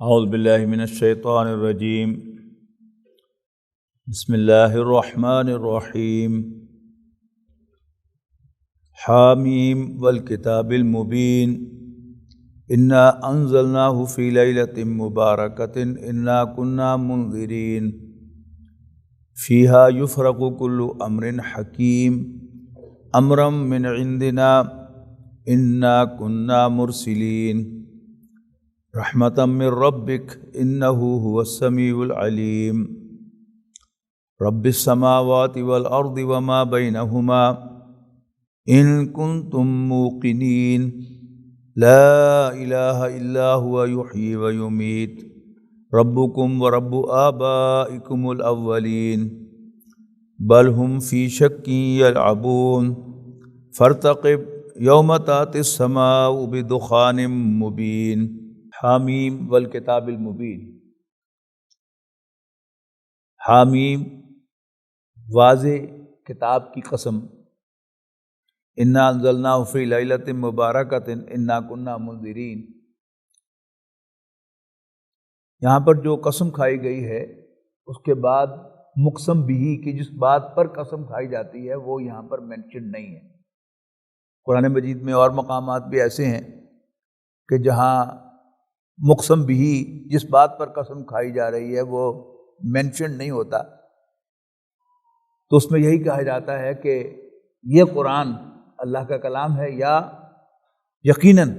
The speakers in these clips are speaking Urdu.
اعوذ باللہ من الشیطان الرجیم بسم اللہ الرحمن الرحیم حامیم والکتاب المبین انا انزلناہ فی لیلۃ مبارکۃ انا کنا منذرین فیہا یفرق کل امر حکیم امرا من عندنا انا کنا مرسلین رحمتا من ربک انہ هو السمیع العلیم رب السماوات والارض وما بینہما ان کنتم موقنین لا الہ الا هو یحیی ویمیت ربکم ورب آبائکم الاولین بل هم فی شک یلعبون فارتقب یوم تأتی السماء بدخان مبین حامیم والکتاب المبین۔ حامیم واضح کتاب کی قسم، انا انزلناہ فی لیلۃ مبارکۃ انا کنا منذرین، یہاں پر جو قسم کھائی گئی ہے اس کے بعد مقسم بھی کہ جس بات پر قسم کھائی جاتی ہے وہ یہاں پر مینشن نہیں ہے۔ قرآن مجید میں اور مقامات بھی ایسے ہیں کہ جہاں مقسم بھی جس بات پر قسم کھائی جا رہی ہے وہ مینشن نہیں ہوتا، تو اس میں یہی کہا جاتا ہے کہ یہ قرآن اللہ کا کلام ہے یا یقیناً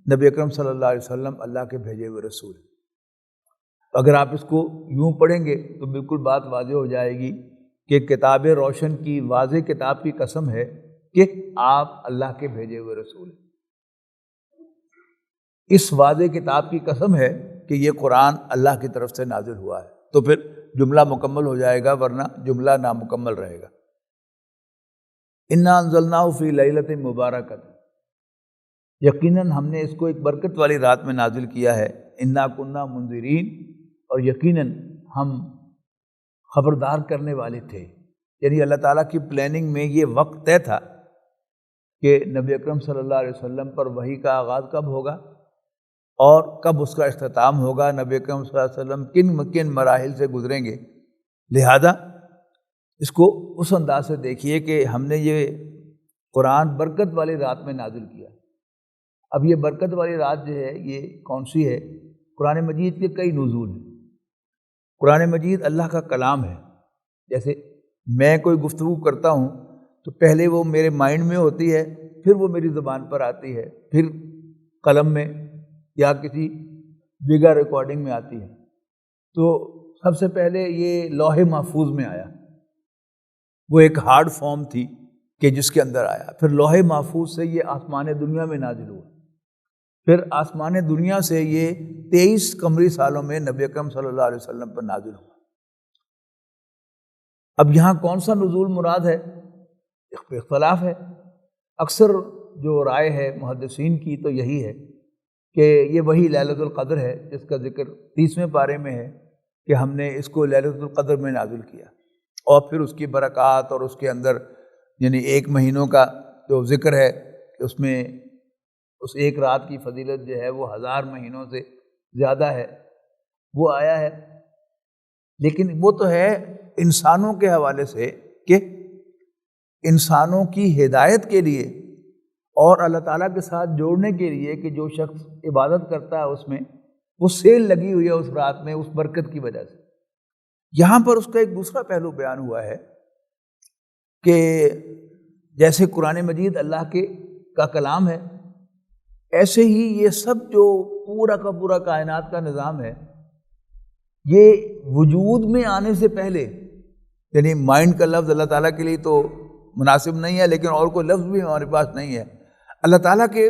نبی اکرم صلی اللہ علیہ وسلم اللہ کے بھیجے ہوئے رسول۔ اگر آپ اس کو یوں پڑھیں گے تو بالکل بات واضح ہو جائے گی کہ کتاب روشن کی واضح کتاب کی قسم ہے کہ آپ اللہ کے بھیجے ہوئے رسول ہیں۔ اس واضح کتاب کی قسم ہے کہ یہ قرآن اللہ کی طرف سے نازل ہوا ہے، تو پھر جملہ مکمل ہو جائے گا، ورنہ جملہ نامکمل رہے گا۔ انا انزلناہ فی لیلۃ مبارکۃ، یقیناً ہم نے اس کو ایک برکت والی رات میں نازل کیا ہے۔ انا کنا منذرین، اور یقیناً ہم خبردار کرنے والے تھے، یعنی اللہ تعالیٰ کی پلاننگ میں یہ وقت طے تھا کہ نبی اکرم صلی اللہ علیہ وسلم پر وحی کا آغاز کب ہوگا اور کب اس کا اختتام ہوگا، نبی اکرم صلی اللہ علیہ وسلم کن کن مراحل سے گزریں گے۔ لہذا اس کو اس انداز سے دیکھیے کہ ہم نے یہ قرآن برکت والی رات میں نازل کیا۔ اب یہ برکت والی رات جو ہے یہ کون سی ہے؟ قرآن مجید کے کئی نزول ہیں۔ قرآن مجید اللہ کا کلام ہے۔ جیسے میں کوئی گفتگو کرتا ہوں تو پہلے وہ میرے مائنڈ میں ہوتی ہے، پھر وہ میری زبان پر آتی ہے، پھر قلم میں یا کسی دیگر ریکارڈنگ میں آتی ہے۔ تو سب سے پہلے یہ لوح محفوظ میں آیا، وہ ایک ہارڈ فارم تھی کہ جس کے اندر آیا، پھر لوح محفوظ سے یہ آسمان دنیا میں نازل ہوا، پھر آسمان دنیا سے یہ 23 قمری سالوں میں نبی اکرم صلی اللہ علیہ وسلم پر نازل ہوا۔ اب یہاں کون سا نزول مراد ہے؟ اختلاف ہے۔ اکثر جو رائے ہے محدثین کی تو یہی ہے کہ یہ وہی لیلۃ القدر ہے جس کا ذکر 30ویں پارے میں ہے کہ ہم نے اس کو لیلۃ القدر میں نازل کیا، اور پھر اس کی برکات اور اس کے اندر یعنی ایک مہینوں کا جو ذکر ہے کہ اس میں اس ایک رات کی فضیلت جو ہے وہ 1000 مہینوں سے زیادہ ہے، وہ آیا ہے۔ لیکن وہ تو ہے انسانوں کے حوالے سے کہ انسانوں کی ہدایت کے لیے اور اللہ تعالیٰ کے ساتھ جوڑنے کے لیے کہ جو شخص عبادت کرتا ہے اس میں وہ سیل لگی ہوئی ہے اس رات میں، اس برکت کی وجہ سے۔ یہاں پر اس کا ایک دوسرا پہلو بیان ہوا ہے کہ جیسے قرآن مجید اللہ کا کلام ہے، ایسے ہی یہ سب جو پورا کا پورا کائنات کا نظام ہے یہ وجود میں آنے سے پہلے، یعنی مائنڈ کا لفظ اللہ تعالیٰ کے لیے تو مناسب نہیں ہے، لیکن اور کوئی لفظ بھی ہمارے پاس نہیں ہے، اللہ تعالیٰ کے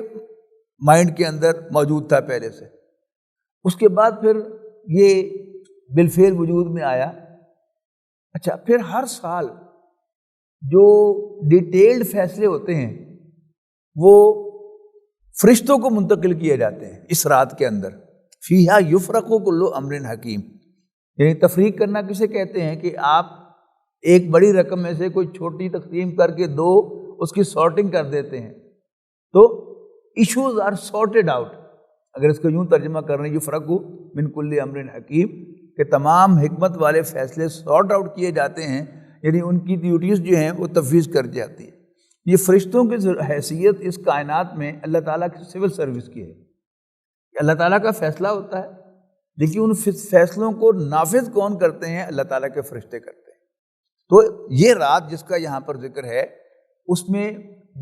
مائنڈ کے اندر موجود تھا پہلے سے۔ اس کے بعد پھر یہ بالفعل وجود میں آیا۔ اچھا، پھر ہر سال جو ڈیٹیلڈ فیصلے ہوتے ہیں وہ فرشتوں کو منتقل کیے جاتے ہیں اس رات کے اندر۔ فیہا یفرق کل امر حکیم، یعنی تفریق کرنا کسے کہتے ہیں کہ آپ ایک بڑی رقم میں سے کوئی چھوٹی تقسیم کر کے دو اس کی سارٹنگ کر دیتے ہیں، تو ایشوز آر سارٹڈ آؤٹ۔ اگر اس کو یوں ترجمہ کرنے یفرقو من کل امر حکیم کہ تمام حکمت والے فیصلے سارٹ آؤٹ کیے جاتے ہیں، یعنی ان کی ڈیوٹیز جو ہیں وہ تفویض کر دی جاتی ہے۔ یہ فرشتوں کی حیثیت اس کائنات میں اللہ تعالیٰ کی سول سروس کی ہے، اللہ تعالیٰ کا فیصلہ ہوتا ہے، لیکن ان فیصلوں کو نافذ کون کرتے ہیں؟ اللہ تعالیٰ کے فرشتے کرتے ہیں۔ تو یہ رات جس کا یہاں پر ذکر ہے، اس میں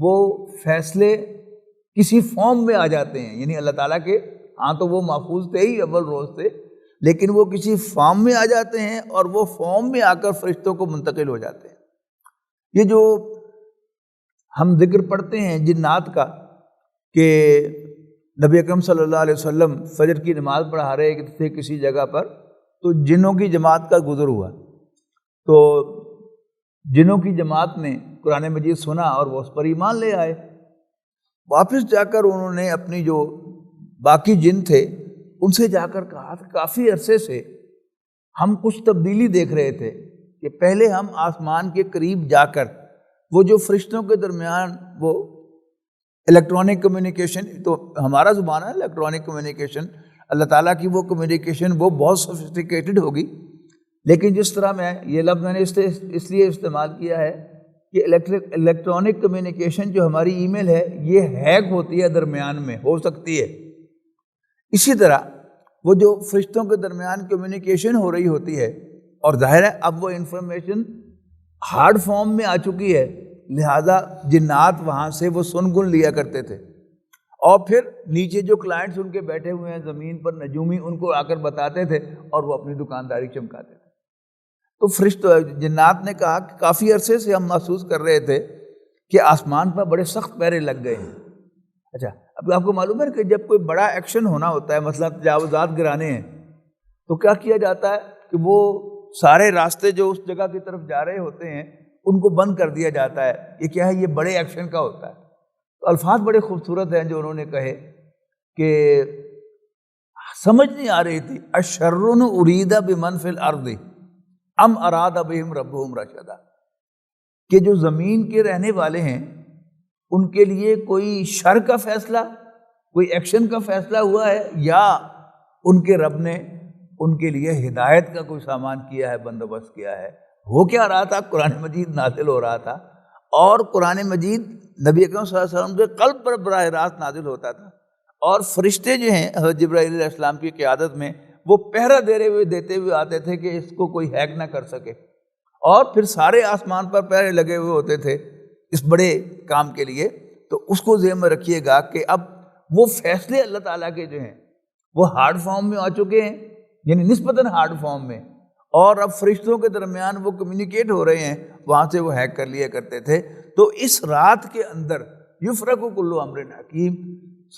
وہ فیصلے کسی فارم میں آ جاتے ہیں، یعنی اللہ تعالیٰ کے ہاں تو وہ محفوظ تھے ہی اول روز سے، لیکن وہ کسی فارم میں آ جاتے ہیں اور وہ فارم میں آ کر فرشتوں کو منتقل ہو جاتے ہیں۔ یہ جو ہم ذکر پڑھتے ہیں جنات کا کہ نبی اکرم صلی اللہ علیہ وسلم فجر کی نماز پڑھا رہے تھے کسی جگہ پر، تو جنوں کی جماعت کا گزر ہوا، تو جنوں کی جماعت نے قرآن مجید سنا اور وہ اس پر ایمان لے آئے۔ واپس جا کر انہوں نے اپنی جو باقی جن تھے ان سے جا کر کہا کہ کافی عرصے سے ہم کچھ تبدیلی دیکھ رہے تھے کہ پہلے ہم آسمان کے قریب جا کر وہ جو فرشتوں کے درمیان وہ الیکٹرانک کمیونیکیشن، تو ہمارا زبان ہے الیکٹرانک کمیونیکیشن، اللہ تعالیٰ کی وہ کمیونیکیشن وہ بہت سوفسٹیکیٹڈ ہوگی، لیکن جس طرح یہ لفظ میں نے اس لیے استعمال کیا ہے کہ الیکٹرانک کمیونیکیشن جو ہماری ای میل ہے یہ ہیک ہوتی ہے، درمیان میں ہو سکتی ہے، اسی طرح وہ جو فرشتوں کے درمیان کمیونیکیشن ہو رہی ہوتی ہے، اور ظاہر ہے اب وہ انفارمیشن ہارڈ فارم میں آ چکی ہے، لہذا جنات وہاں سے وہ سن گن لیا کرتے تھے، اور پھر نیچے جو کلائنٹس ان کے بیٹھے ہوئے ہیں زمین پر نجومی، ان کو آ کر بتاتے تھے اور وہ اپنی دکانداری چمکاتے تھے۔ تو جنات نے کہا کہ کافی عرصے سے ہم محسوس کر رہے تھے کہ آسمان پر بڑے سخت پہرے لگ گئے ہیں۔ اچھا، اب آپ کو معلوم ہے کہ جب کوئی بڑا ایکشن ہونا ہوتا ہے، مثلا تجاوزات گرانے ہیں، تو کیا کیا جاتا ہے کہ وہ سارے راستے جو اس جگہ کی طرف جا رہے ہوتے ہیں ان کو بند کر دیا جاتا ہے۔ یہ کیا ہے؟ یہ بڑے ایکشن کا ہوتا ہے۔ تو الفاظ بڑے خوبصورت ہیں جو انہوں نے کہے کہ سمجھ نہیں آ رہی تھی، اشر ارید بمن فی الارض ام اراد بہم ربہم رشدا، کہ جو زمین کے رہنے والے ہیں ان کے لیے کوئی شر کا فیصلہ، کوئی ایکشن کا فیصلہ ہوا ہے، یا ان کے رب نے ان کے لیے ہدایت کا کوئی سامان کیا ہے، بندوبست کیا ہے۔ ہو کیا رہا تھا؟ قرآن مجید نازل ہو رہا تھا، اور قرآن مجید نبی اکرم صلی اللہ علیہ وسلم کے قلب پر براہ راست نازل ہوتا تھا، اور فرشتے جو ہیں حضرت جبرائیل علیہ السلام کی قیادت میں وہ پہرہ دیتے ہوئے آتے تھے کہ اس کو کوئی ہیک نہ کر سکے، اور پھر سارے آسمان پر پہرے لگے ہوئے ہوتے تھے اس بڑے کام کے لیے۔ تو اس کو ذہن میں رکھیے گا کہ اب وہ فیصلے اللہ تعالیٰ کے جو ہیں وہ ہارڈ فارم میں آ چکے ہیں، یعنی نسبتاً ہارڈ فارم میں، اور اب فرشتوں کے درمیان وہ کمیونیکیٹ ہو رہے ہیں، وہاں سے وہ ہیک کر لیا کرتے تھے۔ تو اس رات کے اندر یفرق کل امر حکیم،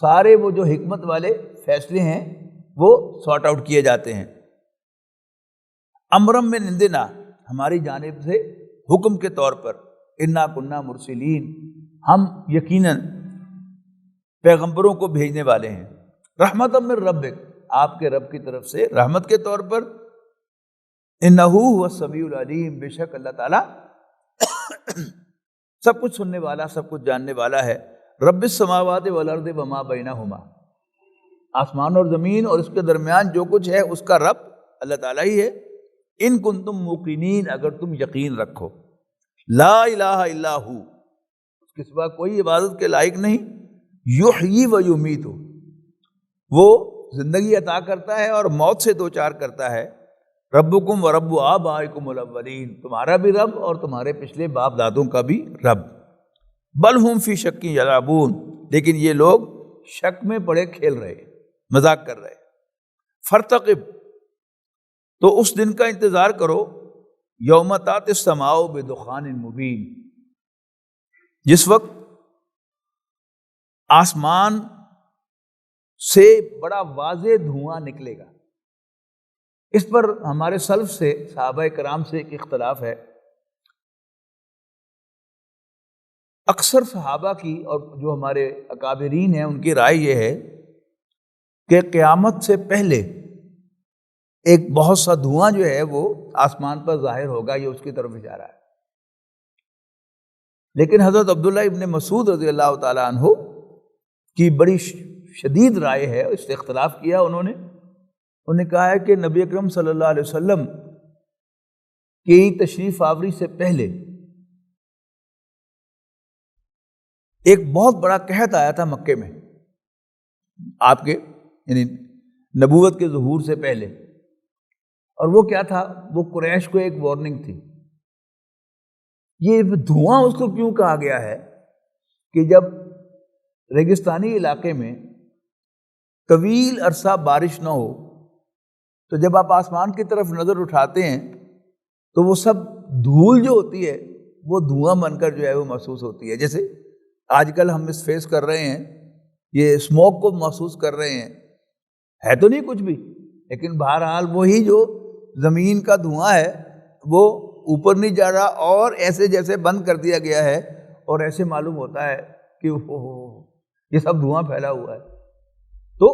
سارے وہ جو حکمت والے فیصلے ہیں وہ سارٹ آؤٹ کیے جاتے ہیں۔ امرم من عندنا، ہماری جانب سے حکم کے طور پر، انا کنا مرسلین، ہم یقیناً پیغمبروں کو بھیجنے والے ہیں، رحمت من ربک، آپ کے رب کی طرف سے رحمت کے طور پر، انہ هو السمیع العلیم، بے شک اللہ تعالیٰ سب کچھ سننے والا، سب کچھ جاننے والا ہے۔ رب السماوات والارض وما بینہما، آسمان اور زمین اور اس کے درمیان جو کچھ ہے اس کا رب اللہ تعالیٰ ہی ہے۔ ان کنتم موقنین، اگر تم یقین رکھو، لا الہ الا ہو، اس کے سوا کوئی عبادت کے لائق نہیں، یحیی و یمیت، وہ زندگی عطا کرتا ہے اور موت سے دوچار کرتا ہے، ربکم و رب آبائکم الاولین، تمہارا بھی رب اور تمہارے پچھلے باپ دادوں کا بھی رب، بل ہم فی شک یلعبون، لیکن یہ لوگ شک میں پڑے کھیل رہے، مذاق کر رہے۔ فرتقب، تو اس دن کا انتظار کرو، یوم تأتی السماء بدخان مبین، جس وقت آسمان سے بڑا واضح دھواں نکلے گا۔ اس پر ہمارے سلف سے، صحابہ کرام سے ایک اختلاف ہے۔ اکثر صحابہ کی اور جو ہمارے اکابرین ہیں ان کی رائے یہ ہے کہ قیامت سے پہلے ایک بہت سا دھواں جو ہے وہ آسمان پر ظاہر ہوگا، یہ اس کی طرف اشارہ ہے۔ لیکن حضرت عبداللہ ابن مسعود رضی اللہ تعالیٰ عنہ کی بڑی شدید رائے ہے، اس سے اختلاف کیا انہوں نے کہا ہے کہ نبی اکرم صلی اللہ علیہ وسلم کی تشریف آوری سے پہلے ایک بہت بڑا قحط آیا تھا مکے میں، آپ کے یعنی نبوت کے ظہور سے پہلے، اور وہ کیا تھا؟ وہ قریش کو ایک وارننگ تھی۔ یہ دھواں اس کو کیوں کہا گیا ہے کہ جب ریگستانی علاقے میں طویل عرصہ بارش نہ ہو تو جب آپ آسمان کی طرف نظر اٹھاتے ہیں تو وہ سب دھول جو ہوتی ہے وہ دھواں بن کر جو ہے وہ محسوس ہوتی ہے، جیسے آج کل ہم اس فیس کر رہے ہیں، یہ اسموک کو محسوس کر رہے ہیں، ہے تو نہیں کچھ بھی، لیکن بہرحال وہی جو زمین کا دھواں ہے وہ اوپر نہیں جا رہا اور ایسے جیسے بند کر دیا گیا ہے، اور ایسے معلوم ہوتا ہے کہ یہ سب دھواں پھیلا ہوا ہے۔ تو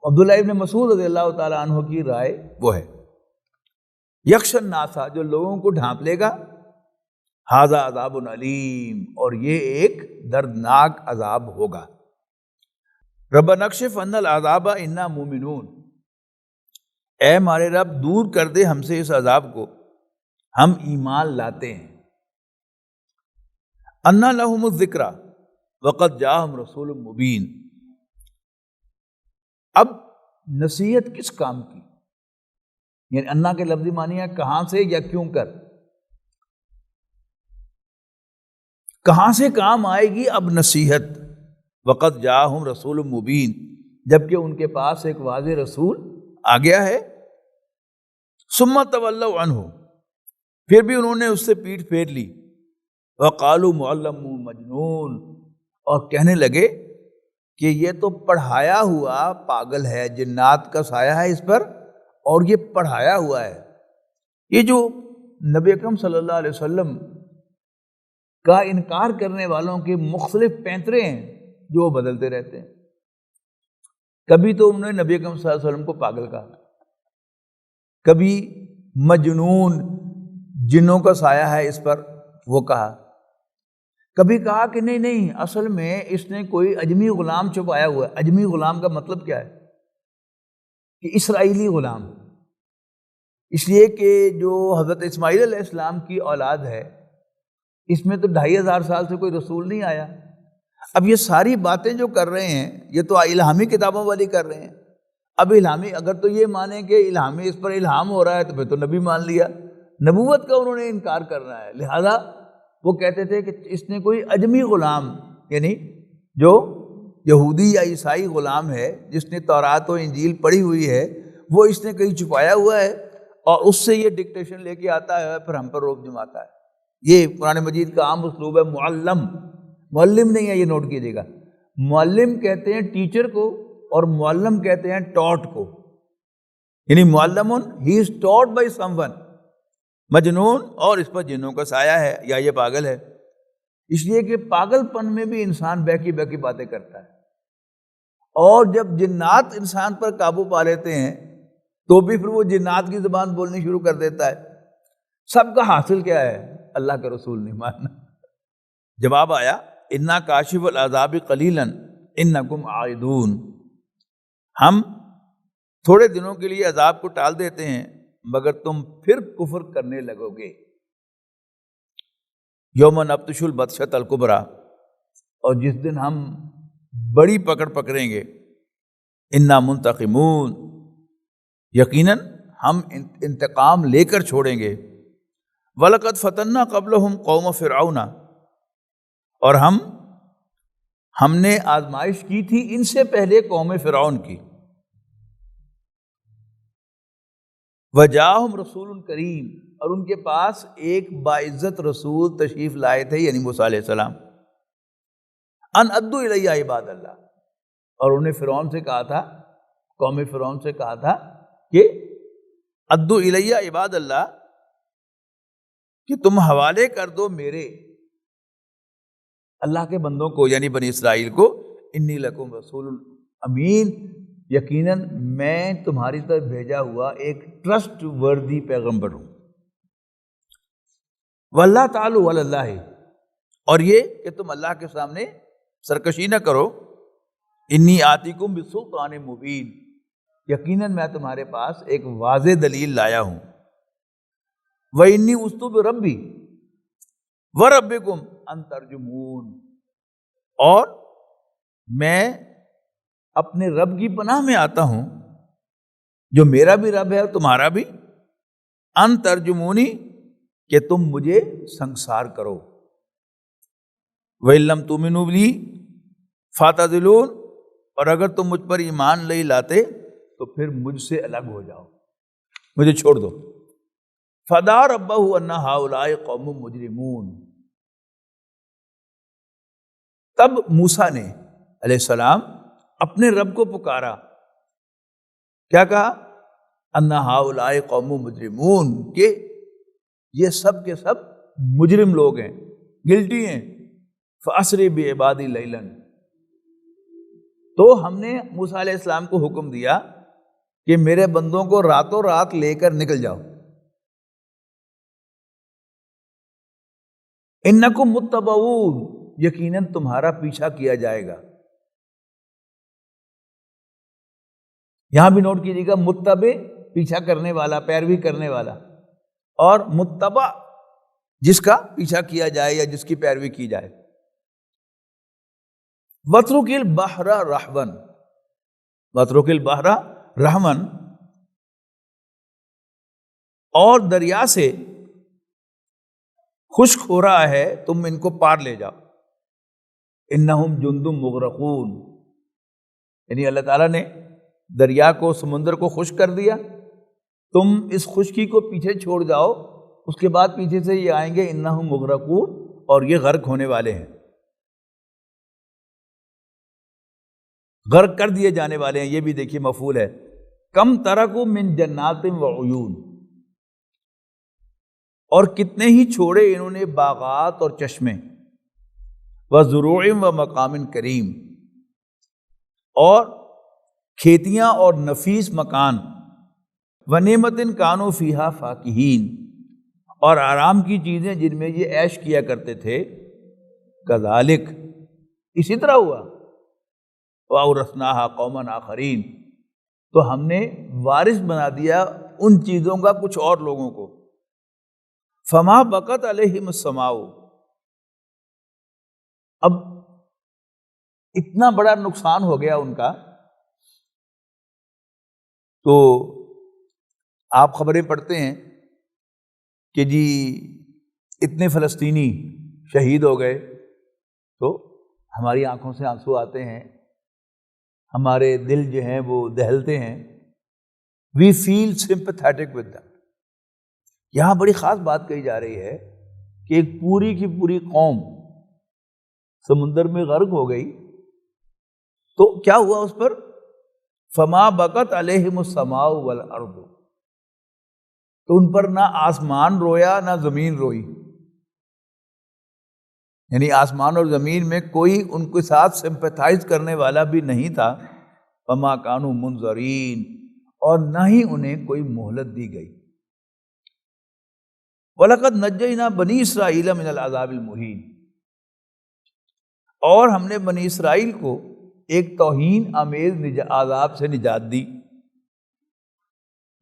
عبداللہ ابن مسعود رضی اللہ تعالیٰ عنہ کی رائے وہ ہے، یخشى الناسا، جو لوگوں کو ڈھانپ لے گا، ھذا عذاب علیم، اور یہ ایک دردناک عذاب ہوگا۔ ربنا اکشف عنا العذاب انا مومنون، اے ہمارے رب دور کر دے ہم سے اس عذاب کو، ہم ایمان لاتے ہیں۔ انا لہم الذکری وقد جاءہم رسول مبین، اب نصیحت کس کام کی؟ یعنی انا کے لفظی معنی ہے کہاں سے یا کیوں کر، کہاں سے کام آئے گی اب نصیحت؟ وقد جاءہم رسول مبین، جبکہ ان کے پاس ایک واضح رسول آ گیا ہے۔ ثم تولوا عنہ، پھر بھی انہوں نے اس سے پیٹھ پھیر لی۔ وقالوا معلم مجنون، اور کہنے لگے کہ یہ تو پڑھایا ہوا پاگل ہے، جنات کا سایہ ہے اس پر اور یہ پڑھایا ہوا ہے۔ یہ جو نبی اکرم صلی اللہ علیہ وسلم کا انکار کرنے والوں کے مختلف پینترے ہیں جو وہ بدلتے رہتے ہیں۔ کبھی تو انہوں نے نبی اکرم صلی اللہ علیہ وسلم کو پاگل کہا، کبھی مجنون، جنوں کا سایہ ہے اس پر وہ کہا، کبھی کہا کہ نہیں اصل میں اس نے کوئی اجمی غلام چھپایا ہوا ہے۔ اجمی غلام کا مطلب کیا ہے؟ کہ اسرائیلی غلام، اس لیے کہ جو حضرت اسماعیل علیہ السلام کی اولاد ہے اس میں تو 2500 سال سے کوئی رسول نہیں آیا۔ اب یہ ساری باتیں جو کر رہے ہیں یہ تو الہامی کتابوں والی کر رہے ہیں۔ اب الہامی اگر تو یہ مانیں کہ الہامی اس پر الہام ہو رہا ہے تو پھر تو نبی مان لیا، نبوت کا انہوں نے انکار کرنا ہے، لہذا وہ کہتے تھے کہ اس نے کوئی اجمی غلام، یعنی جو یہودی یا عیسائی غلام ہے جس نے تورات و انجیل پڑھی ہوئی ہے، وہ اس نے کہیں چھپایا ہوا ہے اور اس سے یہ ڈکٹیشن لے کے آتا ہے پھر ہم پر روک جماتا ہے۔ یہ قرآن مجید کا عام اسلوب ہے۔ معلم نہیں ہے، یہ نوٹ کیجیے گا، معلم کہتے ہیں ٹیچر کو اور معلم کہتے ہیں ٹاٹ کو، یعنی معلم ہی از ٹاٹ بائی سم ون، مجنون اور اس پر جنوں کا سایہ ہے یا یہ پاگل ہے، اس لیے کہ پاگل پن میں بھی انسان بہکی بہکی باتیں کرتا ہے، اور جب جنات انسان پر قابو پا لیتے ہیں تو بھی پھر وہ جنات کی زبان بولنی شروع کر دیتا ہے۔ سب کا حاصل کیا ہے؟ اللہ کا رسول نہیں ماننا۔ جواب آیا انا کاشف العذاب قلیلا انکم عائدون، ہم تھوڑے دنوں کے لیے عذاب کو ٹال دیتے ہیں مگر تم پھر کفر کرنے لگو گے۔ یوم نبطش البطشۃ الکبریٰ، اور جس دن ہم بڑی پکڑ پکڑیں گے، انا منتقمون، یقیناً ہم انتقام لے کر چھوڑیں گے۔ وَلَقَدْ فَتَنَّا قَبْلَهُمْ قَوْمَ فِرْعَوْنَ، اور ہم نے آزمائش کی تھی ان سے پہلے قوم فرعون کی۔ وَجَاءَهُمْ رَسُولٌ کریم، اور ان کے پاس ایک باعزت رسول تشریف لائے تھے یعنی موسیٰ علیہ السلام۔ ان ادوا الی عباد اللہ، اور انہیں فرعون سے کہا تھا، قوم فرعون سے کہا تھا کہ ادوا الی عباد اللہ، کہ تم حوالے کر دو میرے اللہ کے بندوں کو یعنی بنی اسرائیل کو، انی لکم رسول امین، یقیناً میں تمہاری طرف بھیجا ہوا ایک ٹرسٹ وردی پیغمبر ہوں۔ واللہ تعالی علی اللہ، اور یہ کہ تم اللہ کے سامنے سرکشی نہ کرو، انی آتیکم بسلطان مبین، یقیناً میں تمہارے پاس ایک واضح دلیل لایا ہوں۔ وَإِنِّي عُذْتُ بِرَبِّي وَرَبِّكُمْ أَن تَرْجُمُونِ، اور میں اپنے رب کی پناہ میں آتا ہوں جو میرا بھی رب ہے اور تمہارا بھی، ان ترجمونی، کہ تم مجھے سنگسار کرو، وَإِن لَّمْ تُؤْمِنُوا لِي فَاعْتَزِلُونِ، اور اگر تم مجھ پر ایمان نہیں لاتے تو پھر مجھ سے الگ ہو جاؤ، مجھے چھوڑ دو۔ فَدَعَا رَبَّهُ أَنَّ هَٰؤُلَاءِ قَوْمٌ مُجْرِمُونَ، تب موسیٰ نے علیہ السلام اپنے رب کو پکارا، کیا کہا؟ ان ہؤلاء قوم مجرمون، کہ یہ سب کے سب مجرم لوگ ہیں، گلٹی ہیں۔ فاسری بعبادی لیلا، تو ہم نے موسیٰ علیہ السلام کو حکم دیا کہ میرے بندوں کو راتوں رات لے کر نکل جاؤ، انکم متبعون، یقیناً تمہارا پیچھا کیا جائے گا۔ یہاں بھی نوٹ کیجیے گا، متبع پیچھا کرنے والا، پیروی کرنے والا، اور متبع جس کا پیچھا کیا جائے یا جس کی پیروی کی جائے۔ وَاتْرُكِ الْبَحْرَ رَحْوًا، وَاتْرُكِ الْبَحْرَ رَحْوًا، اور دریا سے خشک ہو رہا ہے، تم ان کو پار لے جاؤ۔ انہم جند مغرقون، یعنی اللہ تعالیٰ نے دریا کو، سمندر کو خشک کر دیا، تم اس خشکی کو پیچھے چھوڑ جاؤ، اس کے بعد پیچھے سے یہ آئیں گے انہم مغرقون، اور یہ غرق ہونے والے ہیں، غرق کر دیے جانے والے ہیں۔ یہ بھی دیکھیے مفعول ہے، کم ترکوا من جنات وعیون، اور کتنے ہی چھوڑے انہوں نے باغات اور چشمے، وزروع ومقام کریم، اور کھیتیاں اور نفیس مکان، ونعمت کانوا فیہا فاکہین، اور آرام کی چیزیں جن میں یہ عیش کیا کرتے تھے۔ کذالک، اسی طرح ہوا، وَأَوْرَثْنَاهَا قَوْمًا آخَرِينَ، تو ہم نے وارث بنا دیا ان چیزوں کا کچھ اور لوگوں کو۔ فما بقت علیہم السماء، اب اتنا بڑا نقصان ہو گیا ان کا، تو آپ خبریں پڑھتے ہیں کہ جی اتنے فلسطینی شہید ہو گئے، تو ہماری آنکھوں سے آنسو آتے ہیں، ہمارے دل جو ہیں وہ دہلتے ہیں۔ وی فیل sympathetic with them۔ یہاں بڑی خاص بات کہی جا رہی ہے کہ ایک پوری کی پوری قوم سمندر میں غرق ہو گئی، تو کیا ہوا اس پر؟ فما بقت علیہم السماء والارض، تو ان پر نہ آسمان رویا نہ زمین روئی، یعنی آسمان اور زمین میں کوئی ان کے ساتھ سمپیتھائز کرنے والا بھی نہیں تھا۔ فما کانوا منظرین، اور نہ ہی انہیں کوئی مہلت دی گئی۔ وَلَقَدْ نَجَّيْنَا بَنِي إِسْرَائِيلَ مِنَ الْعَذَابِ الْمُهِينِ، اور ہم نے بنی اسرائیل کو ایک توہین آمیز عذاب سے نجات دی۔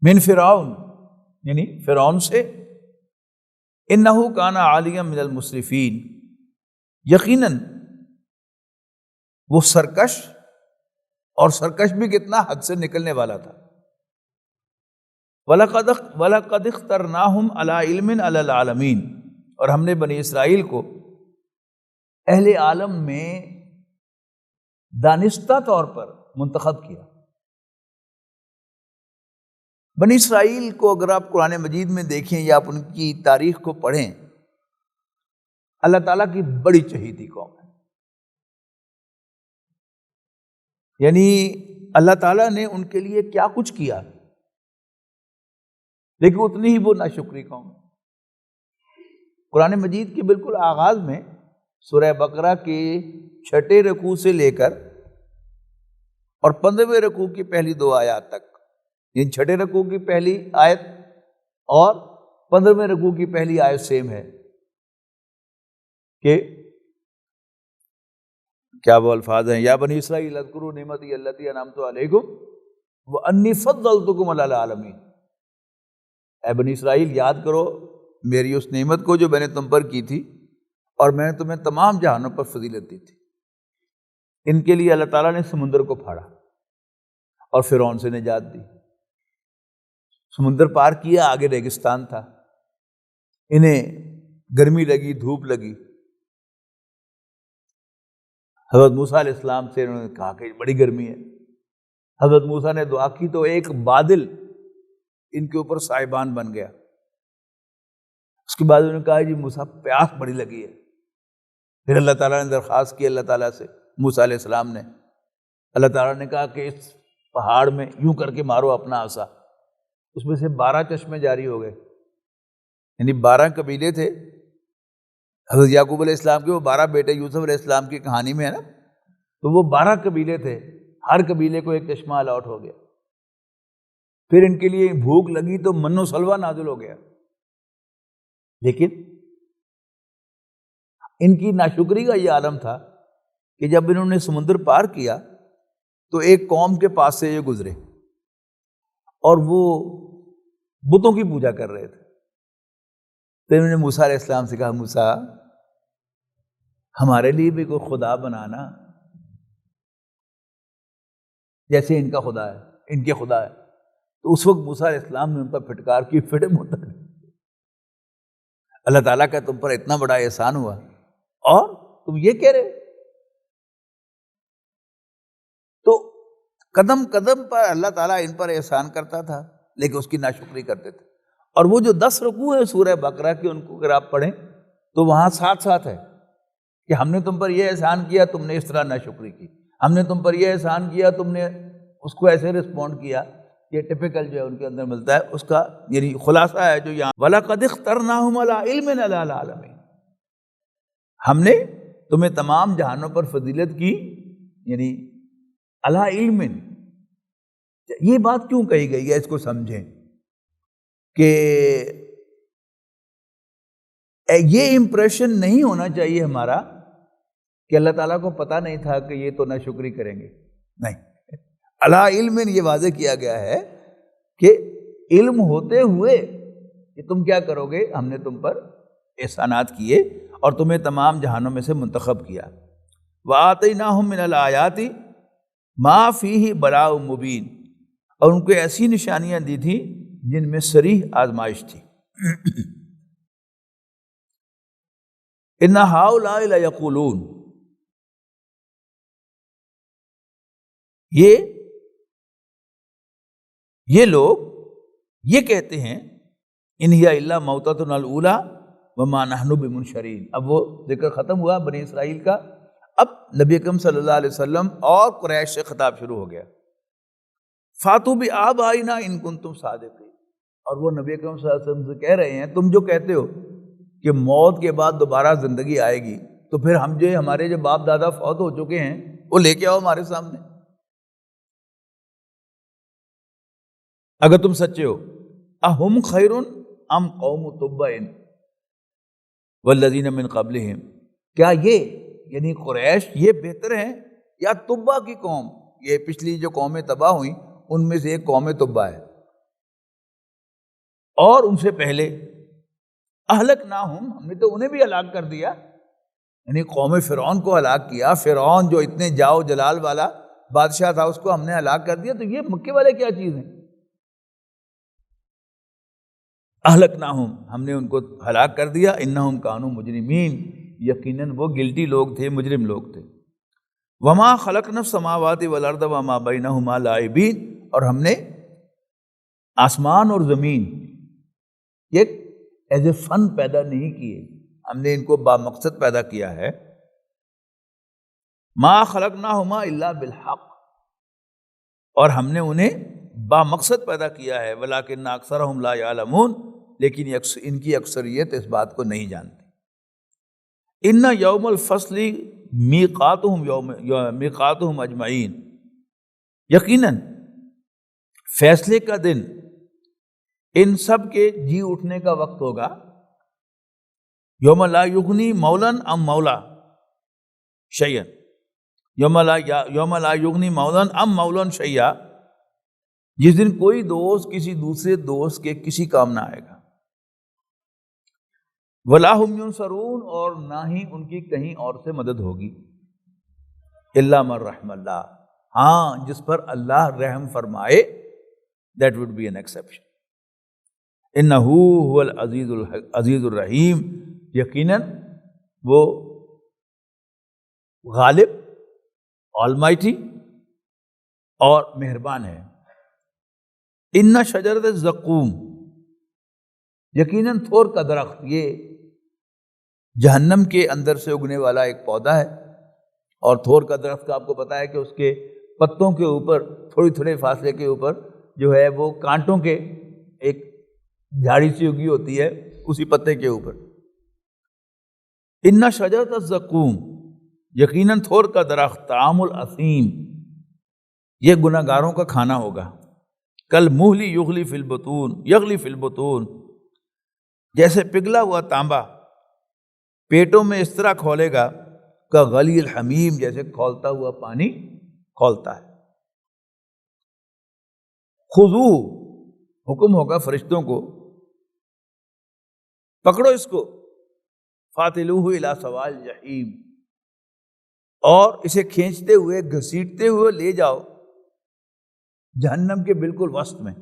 من فرعون، یعنی فرعون سے، انہ کان عالیا من المسرفین، یقیناً وہ سرکش، اور سرکش بھی کتنا، حد سے نکلنے والا تھا۔ وَلَقَدْ اخْتَرْنَاهُمْ عَلَىٰ عِلْمٍ عَلَى الْعَالَمِينَ، اور ہم نے بنی اسرائیل کو اہل عالم میں دانستہ طور پر منتخب کیا۔ بنی اسرائیل کو اگر آپ قرآن مجید میں دیکھیں یا آپ ان کی تاریخ کو پڑھیں، اللہ تعالیٰ کی بڑی چہیتی قوم ہے، یعنی اللہ تعالیٰ نے ان کے لیے کیا کچھ کیا، لیکن اتنی ہی وہ ناشکری قوم ہے۔ قرآن مجید کے بالکل آغاز میں سورہ بقرہ کے 6 رکوع سے لے کر اور 15ویں رکوع کی پہلی 2 آیات تک، یعنی 6 رکوع کی پہلی آیت اور 15ویں رکوع کی پہلی آیت سیم ہے کہ کیا وہ الفاظ ہیں، یا بنی اسرائیل اذکروا نعمتی التی انعمت علیکم وانی فضلتکم علی العالمین، اے بنی اسرائیل یاد کرو میری اس نعمت کو جو میں نے تم پر کی تھی اور میں نے تمہیں تمام جہانوں پر فضیلت دی تھی۔ ان کے لیے اللہ تعالیٰ نے سمندر کو پھاڑا اور فرعون سے نجات دی، سمندر پار کیا، آگے ریگستان تھا، انہیں گرمی لگی، دھوپ لگی، حضرت موسیٰ علیہ السلام سے انہوں نے کہا کہ بڑی گرمی ہے، حضرت موسیٰ نے دعا کی تو ایک بادل ان کے اوپر سائبان بن گیا۔ اس کے بعد انہوں نے کہا جی موسیٰ پیاس بڑی لگی ہے، پھر اللہ تعالیٰ نے درخواست کی اللہ تعالیٰ سے، موسیٰ علیہ السلام نے، اللہ تعالیٰ نے کہا کہ اس پہاڑ میں یوں کر کے مارو اپنا عصا، اس میں سے 12 چشمے جاری ہو گئے، یعنی 12 قبیلے تھے حضرت یعقوب علیہ السلام کے، وہ 12 بیٹے یوسف علیہ السلام کی کہانی میں ہے نا، تو وہ 12 قبیلے تھے، ہر قبیلے کو ایک چشمہ الاٹ ہو گیا، پھر ان کے لیے بھوک لگی تو من و سلوہ نازل ہو گیا، لیکن ان کی ناشکری کا یہ عالم تھا کہ جب انہوں نے سمندر پار کیا تو ایک قوم کے پاس سے یہ گزرے اور وہ بتوں کی پوجا کر رہے تھے، تو انہوں نے موسیٰ علیہ السلام سے کہا موسیٰ ہمارے لیے بھی کوئی خدا بنانا جیسے ان کا خدا ہے، ان کے خدا ہے۔ تو اس وقت موسیٰ علیہ السلام نے ان پر پھٹکار کی، پھٹے متر، اللہ تعالیٰ کا تم پر اتنا بڑا احسان ہوا اور تم یہ کہہ رہے ہو؟ تو قدم قدم پر اللہ تعالیٰ ان پر احسان کرتا تھا لیکن اس کی ناشکری کرتے تھے۔ اور وہ جو 10 رکوع ہے سورہ بقرہ کی، ان کو اگر آپ پڑھیں تو وہاں ساتھ ساتھ ہے کہ ہم نے تم پر یہ احسان کیا، تم نے اس طرح ناشکری کی، ہم نے تم پر یہ احسان کیا، تم نے اس کو ایسے رسپونڈ کیا۔ یہ ٹپیکل جو ہے ان کے اندر ملتا ہے، اس کا یعنی خلاصہ ہے جو یہاں وَلَقَدِ اخْتَرْنَاهُمْ عَلَىٰ عِلْمٍ عَلَىٰ الْعَالَمِينَ، ہم نے تمہیں تمام جہانوں پر فضیلت کی، یعنی عَلَىٰ عِلْمٍ۔ یہ بات کیوں کہی گئی ہے اس کو سمجھیں کہ یہ امپریشن نہیں ہونا چاہیے ہمارا کہ اللہ تعالیٰ کو پتہ نہیں تھا کہ یہ تو ناشکری کریں گے، نہیں، عَلَىٰ عِلْمٍ یہ واضح کیا گیا ہے کہ علم ہوتے ہوئے کہ تم کیا کرو گے، ہم نے تم پر احسانات کیے اور تمہیں تمام جہانوں میں سے منتخب کیا۔ وَآتَيْنَاهُم مِّنَ الْآيَاتِ مَا فِيهِ بَلَاءٌ مُّبِينٌ، اور ان کو ایسی نشانیاں دی تھی جن میں صریح آزمائش تھی۔ إِنَّ هَٰؤُلَاءِ لَيَقُولُونَ، یہ لوگ یہ کہتے ہیں إِنْ هِيَ إِلَّا مَوْتَتُنَا الْأُولَىٰ وَمَا نَحْنُ بِمُنشَرِينَ۔ اب وہ ذکر ختم ہوا بنی اسرائیل کا، اب نبی اکرم صلی اللہ علیہ وسلم اور قریش سے خطاب شروع ہو گیا۔ فَأْتُوا بِآبَائِنَا إِن كُنتُمْ صَادِقِينَ، اور وہ نبی اکرم صلی اللہ علیہ وسلم سے کہہ رہے ہیں تم جو کہتے ہو کہ موت کے بعد دوبارہ زندگی آئے گی، تو پھر ہم جو ہمارے جو باپ دادا فوت ہو چکے ہیں وہ لے کے آؤ ہمارے سامنے اگر تم سچے ہو۔ اَهُمْ خَيْرٌ أَمْ قَوْمُ تُبَّعٍ وَالَّذِينَ مِنْ قَبْلِهِمْ، کیا یہ یعنی قریش یہ بہتر ہیں یا تبع کی قوم؟ یہ پچھلی جو قومیں تباہ ہوئیں ان میں سے ایک قوم تبع ہے، اور ان سے پہلے اہلکناہم، ہم نے تو انہیں بھی ہلاک کر دیا، یعنی قوم فرعون کو ہلاک کیا۔ فرعون جو اتنے جاؤ جلال والا بادشاہ تھا اس کو ہم نے ہلاک کر دیا، تو یہ مکے والے کیا چیز ہیں؟ اہلکناہم، ہم نے ان کو ہلاک کر دیا، انہم کانوا مجرمین، یقیناً وہ گلٹی لوگ تھے، مجرم لوگ تھے۔ وما خلقنا السماوات والارض وما بینہما لاعبین، اور ہم نے آسمان اور زمین یہ ایز اے فن پیدا نہیں کیے، ہم نے ان کو بامقصد پیدا کیا ہے۔ ما خلقناہما الا بالحق، اور ہم نے انہیں بامقصد پیدا کیا ہے، ولکن اکثرہم لا یعلمون، لیکن ان کی اکثریت اس بات کو نہیں جانتی۔ ان یوم الفصل میقاتہم اجمعین، یقیناً فیصلے کا دن ان سب کے جی اٹھنے کا وقت ہوگا۔ یوم لا یغنی مولا عن مولا شیئا، یوم لا یغنی مولن ام مولن شیئا، جس دن کوئی دوست کسی دوسرے دوست کے کسی کام نہ آئے گا، ولا هم ینصرون، اور نہ ہی ان کی کہیں اور سے مدد ہوگی، الا من رحم اللہ، ہاں جس پر اللہ رحم فرمائے، that would be an exception. انہ هو العزیز الرحیم، یقیناً وہ غالب، آلمائٹی اور مہربان ہے۔ ان شجرۃ الزقوم، یقیناً تھور کا درخت، یہ جہنم کے اندر سے اگنے والا ایک پودا ہے، اور تھور کا درخت کا آپ کو پتا ہے کہ اس کے پتوں کے اوپر تھوڑے فاصلے کے اوپر جو ہے وہ کانٹوں کے ایک جھاڑی سی اگی ہوتی ہے اسی پتے کے اوپر۔ ان شجرۃ الزقوم، یقیناً تھور کا درخت، طعام الاثیم، یہ گناہ گاروں کا کھانا ہوگا، کل مہلی یغلی فی البطون، جیسے پگھلا ہوا تانبا پیٹوں میں اس طرح کھولے گا، کا غلی الحمیم، جیسے کھولتا ہوا پانی کھولتا ہے۔ خذوہ، حکم ہوگا فرشتوں کو، پکڑو اس کو، فاتلوہ الی سواء الجحیم، اور اسے کھینچتے ہوئے گھسیٹتے ہوئے لے جاؤ جہنم کے بالکل وسط میں،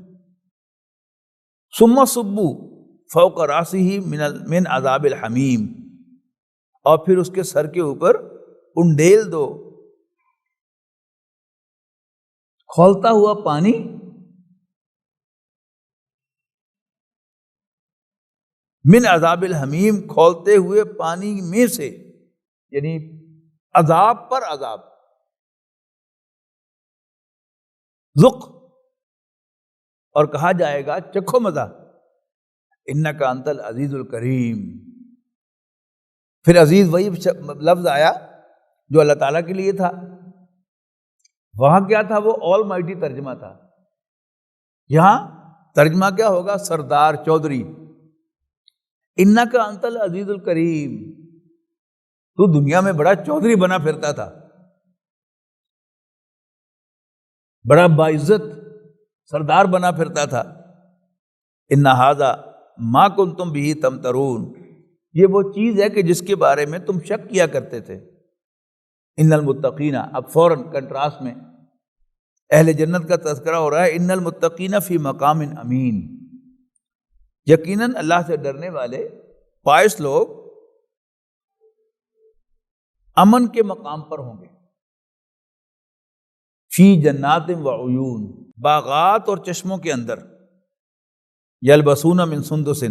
ثم صبوا فوق راسہ من عذاب الحمیم، اور پھر اس کے سر کے اوپر انڈیل دو کھولتا ہوا پانی من عذاب الحمیم، کھولتے ہوئے پانی میں سے، یعنی عذاب پر عذاب، ذق، اور کہا جائے گا چکھو مزہ، انک انت العزیز الکریم۔ پھر عزیز وہی لفظ آیا جو اللہ تعالیٰ کے لیے تھا، وہاں کیا تھا؟ وہ آل مائٹی ترجمہ تھا، یہاں ترجمہ کیا ہوگا؟ سردار، چودھری، انک انت العزیز الکریم، تو دنیا میں بڑا چودھری بنا پھرتا تھا، بڑا باعزت سردار بنا پھرتا تھا، ان ھذا ما کنتم بہ تمترون، یہ وہ چیز ہے کہ جس کے بارے میں تم شک کیا کرتے تھے۔ ان المتقین، اب فوراً کنٹراسٹ میں اہل جنت کا تذکرہ ہو رہا ہے، ان المتقین فی مقام امین، یقیناً اللہ سے ڈرنے والے پائس لوگ امن کے مقام پر ہوں گے، فی جنات و عیون، باغات اور چشموں کے اندر، یلبسون من سندس،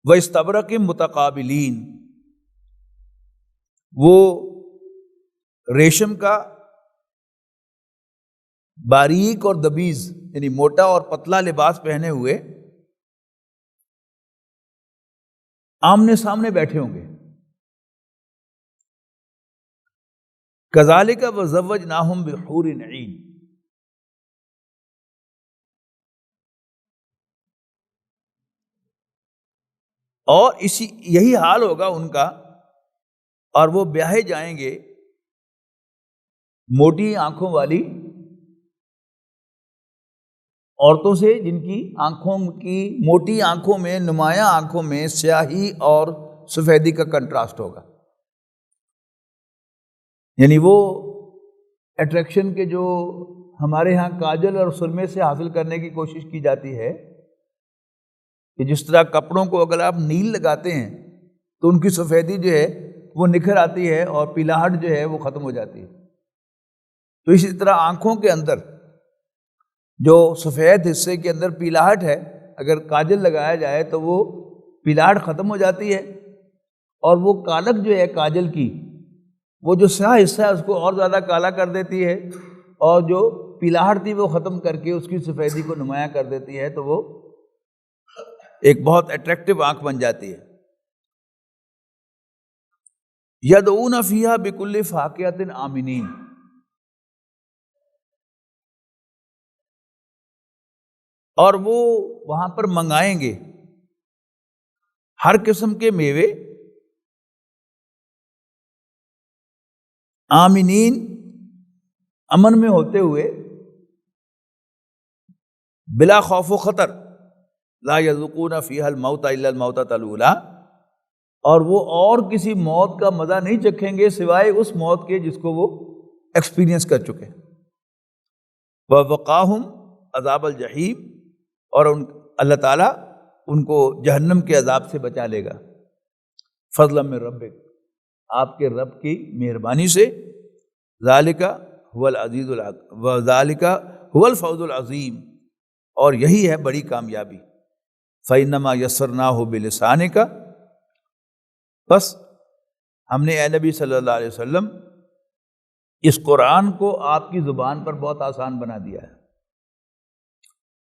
و استبرق متقابلین، وہ ریشم کا باریک اور دبیز، یعنی موٹا اور پتلا لباس پہنے ہوئے آمنے سامنے بیٹھے ہوں گے۔ کذالک وزوجناہم بحور عین، اور یہی حال ہوگا ان کا، اور وہ بیاہے جائیں گے موٹی آنکھوں والی عورتوں سے، جن کی آنکھوں کی موٹی آنکھوں میں، نمایاں آنکھوں میں سیاہی اور سفیدی کا کنٹراسٹ ہوگا، یعنی وہ اٹریکشن کے جو ہمارے ہاں کاجل اور سرمے سے حاصل کرنے کی کوشش کی جاتی ہے، کہ جس طرح کپڑوں کو اگر آپ نیل لگاتے ہیں تو ان کی سفیدی جو ہے وہ نکھر آتی ہے اور پیلاہٹ جو ہے وہ ختم ہو جاتی ہے، تو اسی طرح آنکھوں کے اندر جو سفید حصے کے اندر پیلاہٹ ہے، اگر کاجل لگایا جائے تو وہ پیلاہٹ ختم ہو جاتی ہے، اور وہ کالک جو ہے کاجل کی، وہ جو سیاہ حصہ ہے اس کو اور زیادہ کالا کر دیتی ہے، اور جو پیلاہٹ تھی وہ ختم کر کے اس کی سفیدی کو نمایاں کر دیتی ہے، تو وہ ایک بہت اٹریکٹیو آنکھ بن جاتی ہے۔ یدعون فیہا بکل فاکہۃ آمنین، اور وہ وہاں پر منگائیں گے ہر قسم کے میوے آمنین امن میں ہوتے ہوئے، بلا خوف و خطر، لا یذوقون فیہا الموت الا الموتۃ الاولی، اور وہ اور کسی موت کا مزہ نہیں چکھیں گے سوائے اس موت کے جس کو وہ ایکسپیرینس کر چکے۔ ووقاہم عذاب الجحیم، اور اللہ تعالیٰ ان کو جہنم کے عذاب سے بچا لے گا۔ فضلا من ربک، آپ کے رب کی مہربانی سے، ذالک هو العزیز وذالک هو الفوز العظیم، اور یہی ہے بڑی کامیابی۔ فإنما یسرناہ بلسانک، بس ہم نے اے نبی صلی اللہ علیہ وسلم اس قرآن کو آپ کی زبان پر بہت آسان بنا دیا ہے،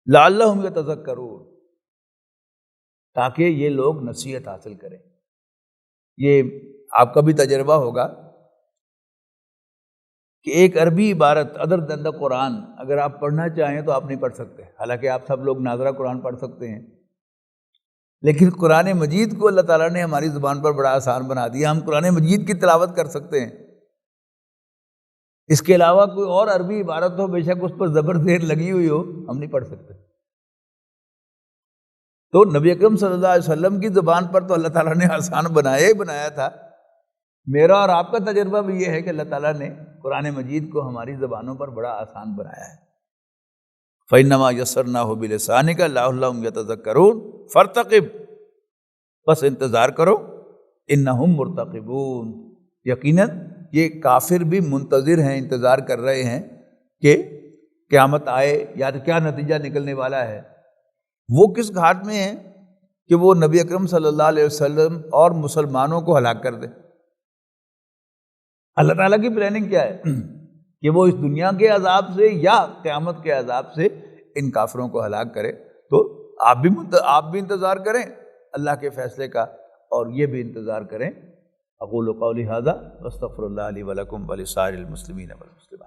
لعلہم یتذکرون، تاکہ یہ لوگ نصیحت حاصل کریں۔ یہ آپ کا بھی تجربہ ہوگا کہ ایک عربی عبارت ادر دین دا قرآن اگر آپ پڑھنا چاہیں تو آپ نہیں پڑھ سکتے، حالانکہ آپ سب لوگ ناظرہ قرآن پڑھ سکتے ہیں، لیکن قرآن مجید کو اللہ تعالیٰ نے ہماری زبان پر بڑا آسان بنا دیا، ہم قرآن مجید کی تلاوت کر سکتے ہیں۔ اس کے علاوہ کوئی اور عربی عبارت ہو، بے شک اس پر زبر زیر لگی ہوئی ہو، ہم نہیں پڑھ سکتے۔ تو نبی اکرم صلی اللہ علیہ وسلم کی زبان پر تو اللہ تعالیٰ نے آسان بنایا ہی بنایا تھا۔ میرا اور آپ کا تجربہ بھی یہ ہے کہ اللہ تعالیٰ نے قرآن مجید کو ہماری زبانوں پر بڑا آسان بنایا ہے۔ فَإِنَّمَا يَسَّرْنَاهُ بِلِسَانِكَ لَعَلَّهُمْ يَتَذَكَّرُونَ فَارْتَقِبْ، بس انتظار کرو، إِنَّهُمْ مُرْتَقِبُونَ، یقیناً یہ کافر بھی منتظر ہیں، انتظار کر رہے ہیں کہ قیامت آئے یا کیا نتیجہ نکلنے والا ہے۔ وہ کس گھاٹ میں ہیں کہ وہ نبی اکرم صلی اللہ علیہ وسلم اور مسلمانوں کو ہلاک کر دے۔ اللہ تعالیٰ کی پلاننگ کیا ہے کہ وہ اس دنیا کے عذاب سے یا قیامت کے عذاب سے ان کافروں کو ہلاک کرے۔ تو آپ بھی انتظار کریں اللہ کے فیصلے کا، اور یہ بھی انتظار کریں۔ اقول قولی ھذا واستغفر اللہ لی ولکم ولسائر المسلمین والمسلمات۔